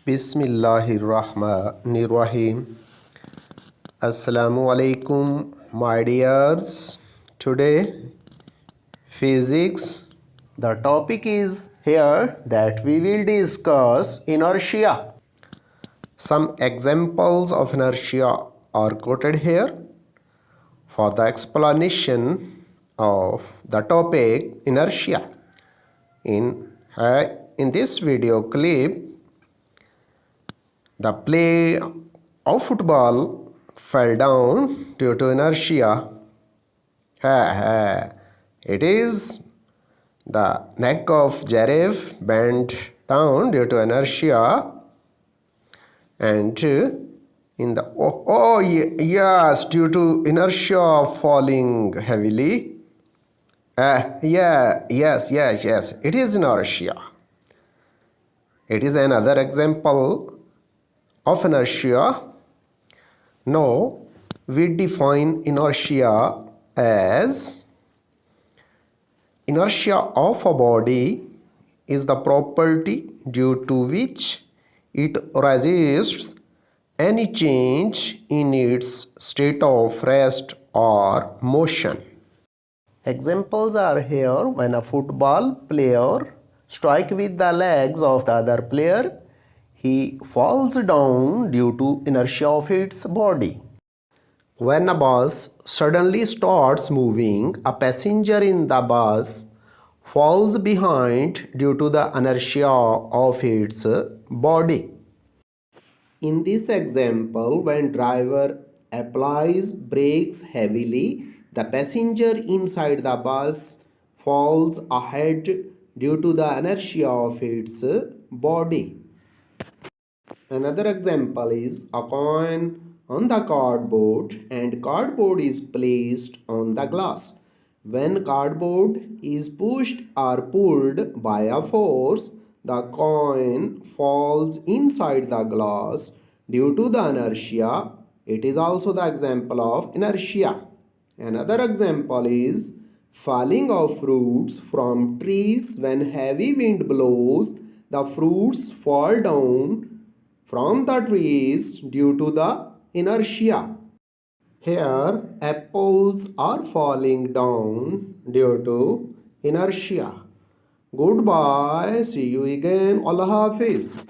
Bismillahirrahmanirrahim. Assalamu alaikum, my dears. Today, physics. The topic is here that we will discuss inertia. Some examples of inertia are quoted here. For the explanation of the topic inertia, in this video clip, the player of football fell down due to inertia. It is the neck of giraffe bent down due to inertia, and in the yes, due to inertia falling heavily. Yes, it is inertia. It is another example of inertia. Now we define inertia as inertia of a body is the property due to which it resists any change in its state of rest or motion. Examples are here: when a football player strikes with the legs of the other player, he falls down due to inertia of its body. When a bus suddenly starts moving, a passenger in the bus falls behind due to the inertia of its body. In this example, when driver applies brakes heavily, the passenger inside the bus falls ahead due to the inertia of its body. Another example is a coin on the cardboard, and cardboard is placed on the glass. When cardboard is pushed or pulled by a force, the coin falls inside the glass due to the inertia. It is also the example of inertia. Another example is falling of fruits from trees. When heavy wind blows, the fruits fall down from the trees due to the inertia. Here, apples are falling down due to inertia. Goodbye. See you again. Allah Hafiz.